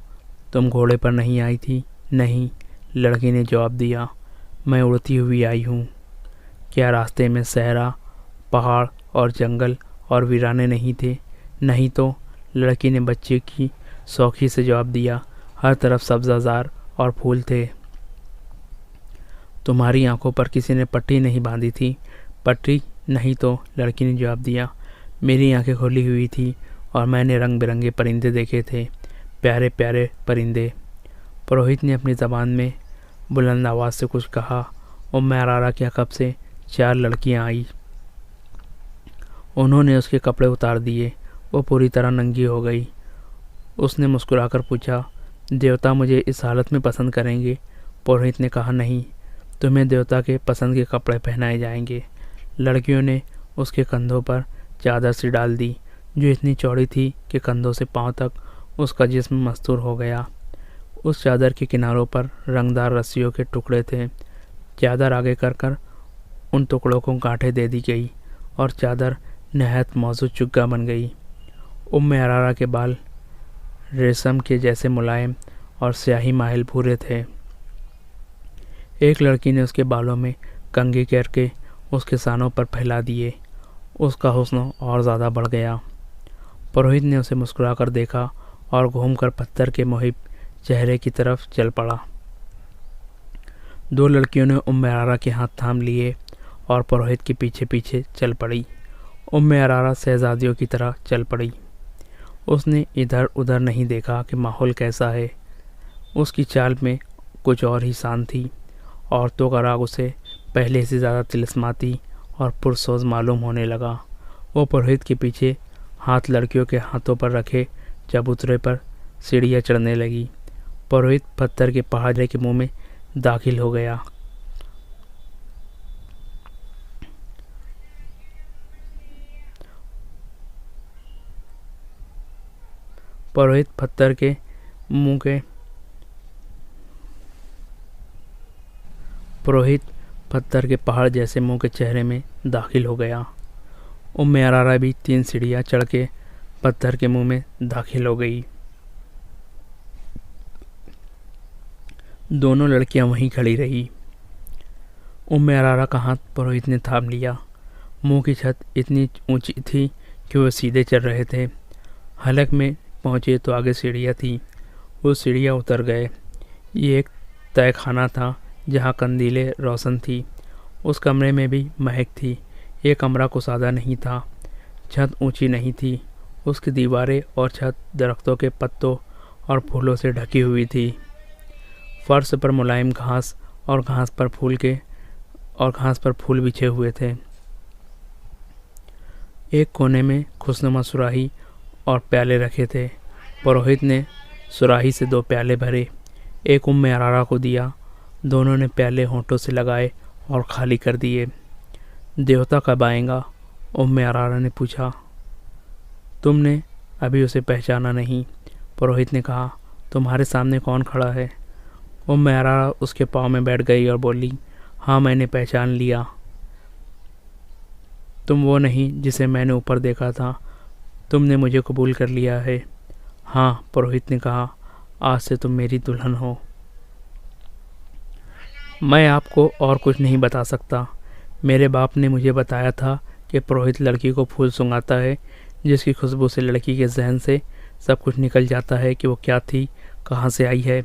तुम घोड़े पर नहीं आई थी? नहीं, लड़की ने जवाब दिया। मैं उड़ती हुई आई हूँ। क्या रास्ते में सहरा, पहाड़ और जंगल और वीराने नहीं थे? नहीं तो, लड़की ने बच्चे की शौखी से जवाब दिया। हर तरफ सब्ज़ाजार और फूल थे। तुम्हारी आंखों पर किसी ने पट्टी नहीं बांधी थी? पट्टी नहीं तो, लड़की ने जवाब दिया। मेरी आंखें खुली हुई थी और मैंने रंग बिरंगे परिंदे देखे थे, प्यारे प्यारे परिंदे। पुरोहित ने अपनी ज़बान में बुलंद आवाज़ से कुछ कहा। उम्मे अरारा के अक़ब से 4 लड़कियां आई। उन्होंने उसके कपड़े उतार दिए। वो पूरी तरह नंगी हो गई। उसने मुस्कुराकर पूछा, देवता मुझे इस हालत में पसंद करेंगे? पुरोहित ने कहा, नहीं, तुम्हें देवता के पसंद के कपड़े पहनाए जाएंगे। लड़कियों ने उसके कंधों पर चादर सी डाल दी, जो इतनी चौड़ी थी कि कंधों से पांव तक उसका जिस्म मस्तूर हो गया। उस चादर के किनारों पर रंगदार रस्सियों के टुकड़े थे। चादर आगे कर उन टुकड़ों को गांठें दे दी गई और चादर नहायत मौजूद चुग्गा बन गई। उम्मे अरारा के बाल रेशम के जैसे मुलायम और स्याही माहिल भूरे थे। एक लड़की ने उसके बालों में कंघी करके उसके सानों पर फैला दिए। उसका हुस्न और ज़्यादा बढ़ गया। पुरोहित ने उसे मुस्कुराकर देखा और घूमकर पत्थर के मुहिब चेहरे की तरफ चल पड़ा। 2 लड़कियों ने उम्मे अरारा के हाथ थाम लिए और पुरोहित के पीछे पीछे चल पड़ी। उम्मे अरारा शहजादियों की तरह चल पड़ी। उसने इधर उधर नहीं देखा कि माहौल कैसा है। उसकी चाल में कुछ और ही शान थी। औरतों का राग उसे पहले से ज़्यादा तिलिस्माती और पुरसोज मालूम होने लगा। वो पुरोहित के पीछे हाथ लड़कियों के हाथों पर रखे चबूतरे पर सीढ़ियाँ चढ़ने लगी। पुरोहित पत्थर के पहाड़ के मुंह में दाखिल हो गया। पुरोहित पत्थर के पहाड़ जैसे मुंह के चेहरे में दाखिल हो गया। उम्मे अरारा भी 3 सीढ़ियाँ चढ़ के पत्थर के मुंह में दाखिल हो गई। दोनों लड़कियां वहीं खड़ी रही। उम्मे अरारा का हाथ पुरोहित ने थाम लिया। मुंह की छत इतनी ऊंची थी कि वो सीधे चढ़ रहे थे। हलक में पहुंचे तो आगे सीढ़ियाँ थी। वो सीढ़ियाँ उतर गए। ये एक तय खाना था जहाँ कंदीलें रोशन थी। उस कमरे में भी महक थी। ये कमरा कुशादा नहीं था। छत ऊंची नहीं थी। उसकी दीवारें और छत दरख्तों के पत्तों और फूलों से ढकी हुई थी। फर्श पर मुलायम घास और घास पर फूल बिछे हुए थे। एक कोने में खुशनुमा सुराही और प्याले रखे थे। पुरोहित ने सुराही से 2 प्याले भरे, एक उम्मे अरारा को दिया। दोनों ने प्याले होंठों से लगाए और खाली कर दिए। देवता कब आएगा? उम्मे अरारा ने पूछा। तुमने अभी उसे पहचाना नहीं, पुरोहित ने कहा। तुम्हारे सामने कौन खड़ा है? उम्मे अरारा उसके पाँव में बैठ गई और बोली, हाँ, मैंने पहचान लिया। तुम वो नहीं जिसे मैंने ऊपर देखा था। तुमने मुझे कबूल कर लिया है। हाँ, पुरोहित ने कहा, आज से तुम मेरी दुल्हन हो। मैं आपको और कुछ नहीं बता सकता। मेरे बाप ने मुझे बताया था कि पुरोहित लड़की को फूल सुंघाता है, जिसकी खुशबू से लड़की के जहन से सब कुछ निकल जाता है कि वो क्या थी, कहाँ से आई है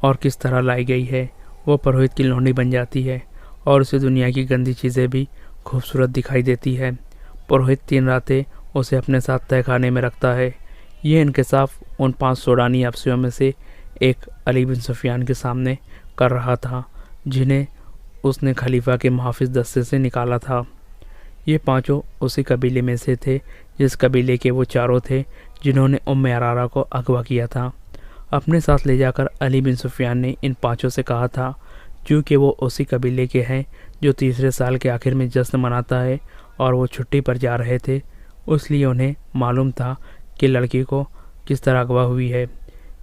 और किस तरह लाई गई है। वो पुरोहित की लौंडी बन जाती है और उसे दुनिया की गंदी चीज़ें भी खूबसूरत दिखाई देती है। पुरोहित 3 रातें उसे अपने साथ तय खाने में रखता है। ये इंकशाफ उन 5 सूडानी अफसरों में से एक अली बिन सुफियान के सामने कर रहा था, जिन्हें उसने खलीफा के मुहाफिज दस्ते से निकाला था। ये 5 उसी कबीले में से थे जिस कबीले के वो 4 थे जिन्होंने उम्मे अरारा को अगवा किया था। अपने साथ ले जाकर अली बिन सुफियान ने इन 5 से कहा था, क्योंकि वो उसी कबीले के हैं जो तीसरे साल के आखिर में जश्न मनाता है और वो छुट्टी पर जा रहे थे, इसलिए उन्हें मालूम था कि लड़की को किस तरह अगवा हुई है।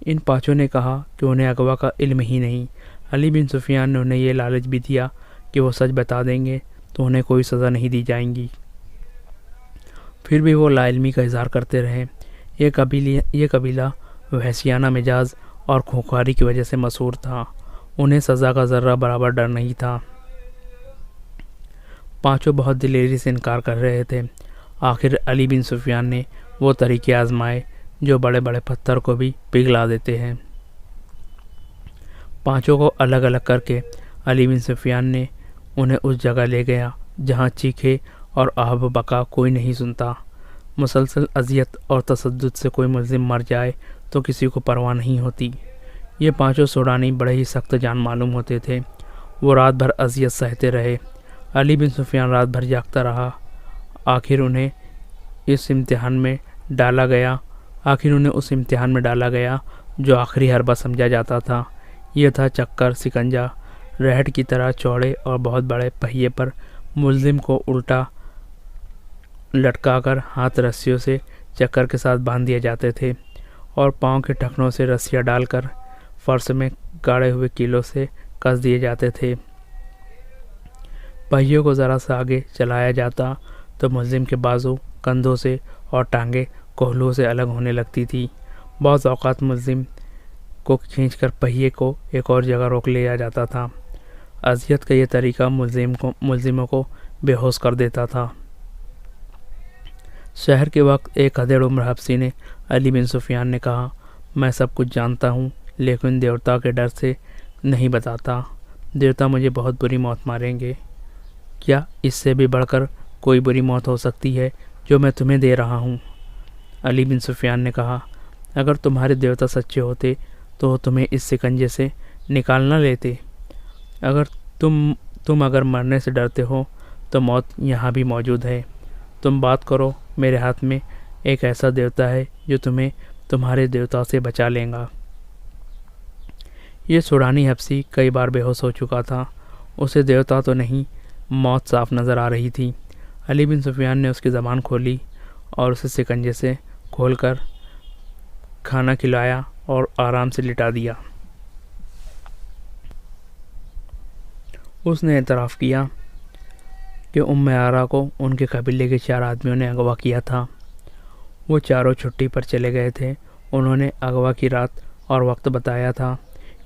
इन 5 ने कहा कि उन्हें अगवा का इल्म ही नहीं। अली बिन सुफियान ने उन्हें ये लालच भी दिया कि वो सच बता देंगे तो उन्हें कोई सज़ा नहीं दी जाएगी। फिर भी वो लाइल्मी का इजहार करते रहे। ये कबीला वहशियाना मिजाज और खूंखारी की वजह से मशहूर था। उन्हें सज़ा का ज़र्रा बराबर डर नहीं था। 5 बहुत दिलेरी से इनकार कर रहे थे। आखिर अली बिन सुफियान ने वो तरीके आजमाए जो बड़े बड़े पत्थर को भी पिघला देते हैं। 5 को अलग अलग करके अली बिन सुफियान ने उन्हें उस जगह ले गया जहाँ चीखे और आहब बका कोई नहीं सुनता। मुसलसल अजियत और तसद्दुद से कोई मुल्ज़िम मर जाए तो किसी को परवाह नहीं होती। ये 5 सूडानी बड़े ही सख्त जान मालूम होते थे। वो रात भर अजियत सहते रहे। अली बिन सुफियान रात भर जागता रहा। आखिर उन्हें उस इम्तिहान में डाला गया जो आखिरी हरबा समझा जाता था। यह था चक्कर सिकंजा। रहट की तरह चौड़े और बहुत बड़े पहिए पर मुल्ज़िम को उल्टा लटकाकर हाथ रस्सियों से चक्कर के साथ बांध दिए जाते थे और पाँव के टखनों से रस्सियाँ डालकर फर्श में गाड़े हुए कीलों से कस दिए जाते थे। पहियों को ज़रा सा आगे चलाया जाता तो मुल्ज़िम के बाजू कंधों से और टांगें कोहलों से अलग होने लगती थी। बहुत औक़ात मुल्ज़िम को खींचकर पहिए को एक और जगह रोक लिया जाता था। अज़ियत का ये तरीका मुल्ज़िमों को बेहोश कर देता था। शहर के वक्त एक अधेड़ उम्र हफ्सी ने अली बिन सुफियान ने कहा, मैं सब कुछ जानता हूँ, लेकिन देवता के डर से नहीं बताता। देवता मुझे बहुत बुरी मौत मारेंगे। क्या इससे भी बढ़कर कोई बुरी मौत हो सकती है जो मैं तुम्हें दे रहा हूँ? अली बिन सुफियान ने कहा, अगर तुम्हारे देवता सच्चे होते तो तुम्हें इस शिकंजे से निकाल न लेते। अगर तुम अगर मरने से डरते हो तो मौत यहाँ भी मौजूद है। तुम बात करो, मेरे हाथ में एक ऐसा देवता है जो तुम्हें तुम्हारे देवता से बचा लेगा। ये सूडानी हबशी कई बार बेहोश हो चुका था। उसे देवता तो नहीं, मौत साफ नज़र आ रही थी। अली बिन सुफियान ने उसकी ज़बान खोली और उसे शिकंजे से खोलकर खाना खिलाया और आराम से लिटा दिया। उसने एतराफ़ किया कि उम्मे आरा को उनके कबीले के 4 आदमियों ने अगवा किया था। वो चारों छुट्टी पर चले गए थे। उन्होंने अगवा की रात और वक्त बताया था।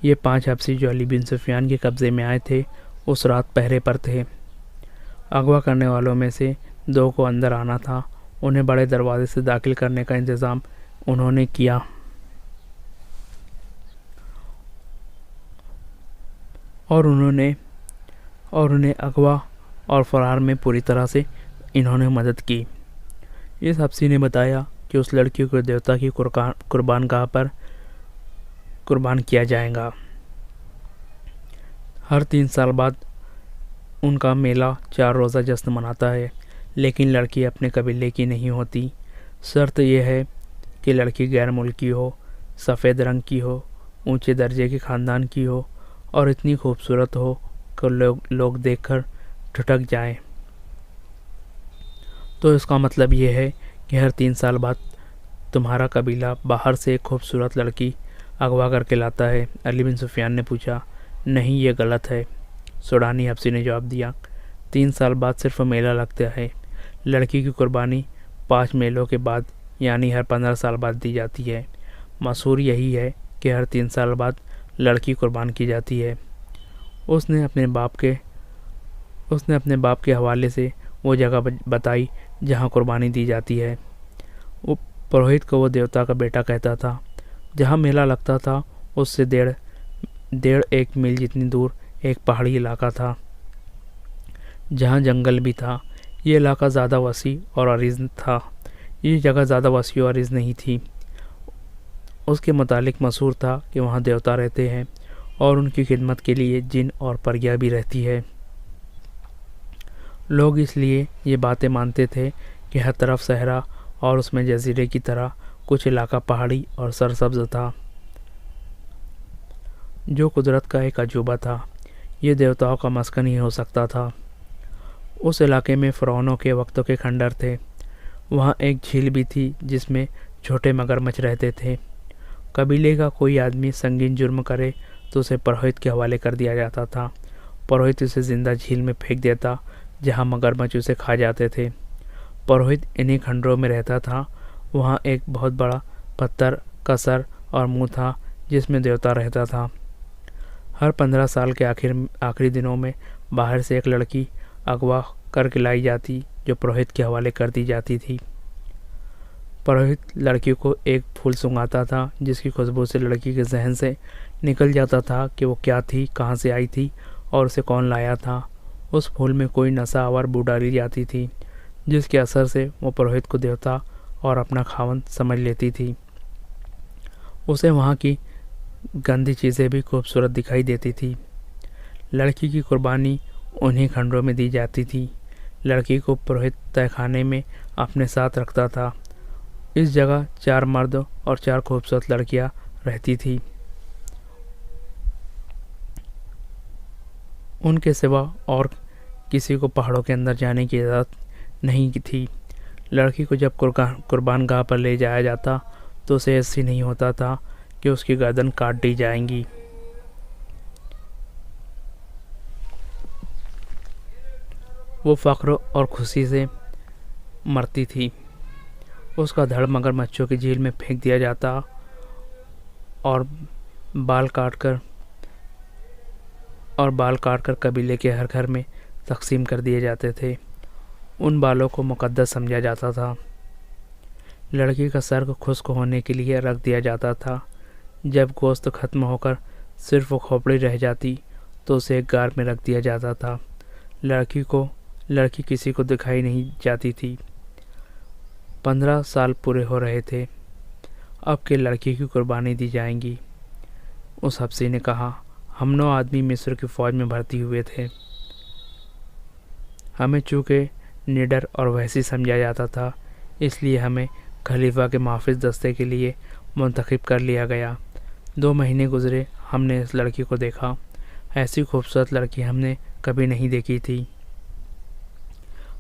ये 5 हबशी जो अली बिन सुफियान के कब्ज़े में आए थे उस रात पहरे पर थे। अगवा करने वालों में से 2 को अंदर आना था। उन्हें बड़े दरवाजे से दाखिल करने का इंतज़ाम उन्होंने किया और उन्हें अगवा और फरार में पूरी तरह से इन्होंने मदद की। इस हबशी ने बताया कि उस लड़की को देवता की कुर्बानगाह पर कुर्बान किया जाएगा। हर 3 साल बाद उनका मेला 4 रोज़ा जश्न मनाता है, लेकिन लड़की अपने कबीले की नहीं होती। शर्त यह है कि लड़की गैर मुल्की हो, सफ़ेद रंग की हो, ऊंचे दर्जे के ख़ानदान की हो और इतनी खूबसूरत हो कि लोग देखकर ठिठक जाएं। तो इसका मतलब यह है कि हर 3 साल बाद तुम्हारा कबीला बाहर से एक खूबसूरत लड़की अगवा करके लाता है। अली बिन सुफियान ने पूछा, नहीं, ये गलत है। सूडानी हबशी ने जवाब दिया, 3 साल बाद सिर्फ मेला लगता है। लड़की की कुर्बानी 5 मेलों के बाद यानी हर 15 साल बाद दी जाती है। मशहूर यही है कि हर 3 साल बाद लड़की कुर्बान की जाती है। उसने अपने बाप के हवाले से वो जगह बताई जहाँ कुर्बानी दी जाती है। वो पुरोहित को वो देवता का बेटा कहता था। जहाँ मेला लगता था उससे डेढ़ 1 मील जितनी दूर एक पहाड़ी इलाका था जहाँ जंगल भी था। ये इलाका ज़्यादा वसी और अरीज़ था। ये जगह ज़्यादा वसी और अरीज़ नहीं थी। उसके मुतालिक मशहूर था कि वहाँ देवता रहते हैं और उनकी खिदमत के लिए जिन और परियां भी रहती है। लोग इसलिए ये बातें मानते थे कि हर तरफ सहरा और उसमें जजीरे की तरह कुछ इलाका पहाड़ी और सरसब्ज था जो कुदरत का एक अजूबा था। ये देवताओं का मस्कन ही हो सकता था। उस इलाके में फ़िरौनों के वक्तों के खंडर थे। वहाँ एक झील भी थी जिसमें छोटे मगरमच्छ रहते थे। कबीले का कोई आदमी संगीन जुर्म करे तो उसे पुरोहित के हवाले कर दिया जाता था। पुरोहित उसे ज़िंदा झील में फेंक देता जहाँ मगरमच्छ उसे खा जाते थे। पुरोहित इन्हीं खंडरों में रहता था। वहाँ एक बहुत बड़ा पत्थर, कसर और मुँह था जिसमें देवता रहता था। हर 15 साल के आखिरी दिनों में बाहर से एक लड़की अगवा करके लाई जाती जो पुरोहित के हवाले कर दी जाती थी। पुरोहित लड़की को एक फूल सूंघाता था जिसकी खुशबू से लड़की के जहन से निकल जाता था कि वो क्या थी, कहाँ से आई थी और उसे कौन लाया था। उस फूल में कोई नशा आवर बू डाली जाती थी जिसके असर से वो पुरोहित को देवता और अपना खावन समझ लेती थी। उसे वहाँ की गंदी चीज़ें भी खूबसूरत दिखाई देती थी। लड़की की कुर्बानी उन्हीं खंडरों में दी जाती थी। लड़की को पुरोहित तहखाने में अपने साथ रखता था। इस जगह 4 मर्द और 4 खूबसूरत लड़कियां रहती थी। उनके सिवा और किसी को पहाड़ों के अंदर जाने की इजाज़त नहीं थी। लड़की को जब कुर्बानगाह पर ले जाया जाता तो उसे ऐसी नहीं होता था कि उसकी गर्दन काट दी जाएंगी। वो फ़ख्र और खुशी से मरती थी। उसका धड़ मगरमच्छों की झील में फेंक दिया जाता और बाल काटकर कबीले के हर घर में तकसीम कर दिए जाते थे। उन बालों को मुक़द्दस समझा जाता था। लड़की का सर खुश्क होने के लिए रख दिया जाता था। जब गोश्त ख़त्म होकर सिर्फ वो खोपड़ी रह जाती तो उसे एक गार में रख दिया जाता था। लड़की किसी को दिखाई नहीं जाती थी। 15 साल पूरे हो रहे थे। अब के लड़की की कुर्बानी दी जाएंगी। उस हफ्सी ने कहा, हम 9 आदमी मिस्र की फ़ौज में भर्ती हुए थे। हमें चूँकि निडर और वहशी समझा जाता था, इसलिए हमें खलीफा के मुहाफ़िज़ दस्ते के लिए मुंतखब कर लिया गया। 2 महीने गुजरे, हमने इस लड़की को देखा। ऐसी खूबसूरत लड़की हमने कभी नहीं देखी थी।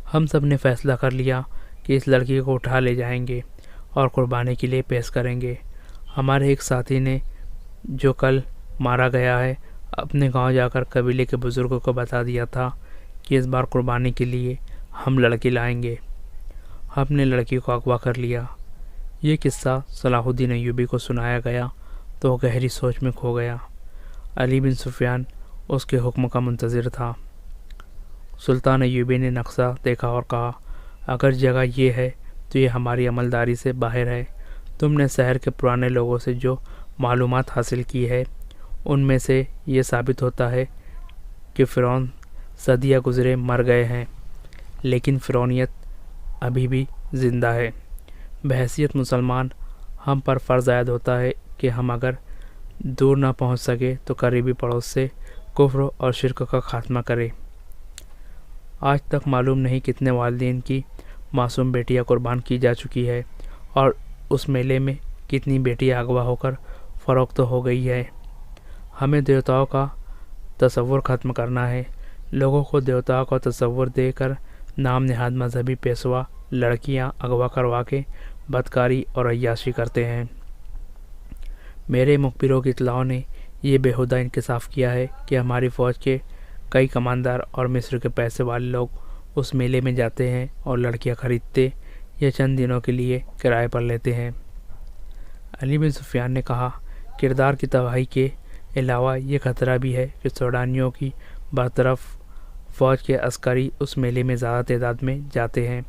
हम सब ने फैसला कर लिया कि इस लड़की को उठा ले जाएंगे और कुर्बानी के लिए पेश करेंगे। हमारे एक साथी ने, जो कल मारा गया है, अपने गांव जाकर कबीले के बुज़ुर्गों को बता दिया था कि इस बार कुर्बानी के लिए हम लड़की लाएंगे। हमने लड़की को अगवा कर लिया। ये किस्सा सलाहुद्दीन अय्यूबी को सुनाया गया तो वो गहरी सोच में खो गया। अली बिन सुफियान उसके हुक्म का मुंतज़िर था। सुल्तान अय्यूबी ने नक्शा देखा और कहा, अगर जगह ये है तो ये हमारी अमलदारी से बाहर है। तुमने शहर के पुराने लोगों से जो मालूमात हासिल की है, उनमें से ये साबित होता है कि फ़िरौन सदियाँ गुज़रे मर गए हैं, लेकिन फ़िरौनियत अभी भी ज़िंदा है। बहैसियत मुसलमान हम पर फ़र्ज़ आयद होता है कि हम अगर दूर ना पहुंच सके तो करीबी पड़ोस से कुफ्र और शिर्क का खात्मा करें। आज तक मालूम नहीं कितने वालिदैन की मासूम बेटियां कुर्बान की जा चुकी है और उस मेले में कितनी बेटियां अगवा होकर फ़रोख्त हो गई है। हमें देवताओं का तसव्वुर ख़त्म करना है। लोगों को देवताओं का तसव्वुर देकर नाम नेहाद मजहबी पेशवा लड़कियां अगवा करवा के बदकारी और अय्याशी करते हैं। मेरे मुखबिरों की इत्तलाओं ने ये बेहुदा इंकशाफ किया है कि हमारी फ़ौज के कई कमांडर और मिस्र के पैसे वाले लोग उस मेले में जाते हैं और लड़कियां खरीदते या चंद दिनों के लिए किराए पर लेते हैं। अली बिन सुफियान ने कहा, किरदार की तबाही के अलावा ये खतरा भी है कि सूडानियों की बरतरफ फ़ौज के अस्करी उस मेले में ज़्यादा तादाद में जाते हैं।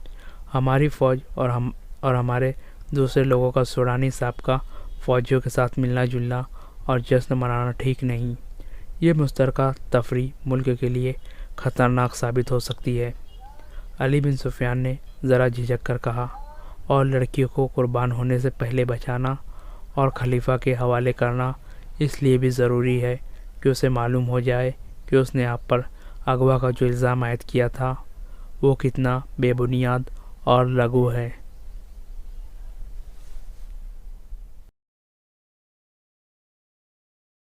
हमारी फ़ौज और हमारे दूसरे लोगों का सूडानी साबका फ़ौजियों के साथ मिलना जुलना और जश्न मनाना ठीक नहीं। ये मुश्तरका तफरी मुल्क के लिए ख़तरनाक साबित हो सकती है। अली बिन सुफियान ने ज़रा झिझक कर कहा, और लड़कियों को कुर्बान होने से पहले बचाना और खलीफा के हवाले करना इसलिए भी ज़रूरी है कि उसे मालूम हो जाए कि उसने आप पर अगवा का जो इल्ज़ाम आयद किया था वो कितना बेबुनियाद और लघु है।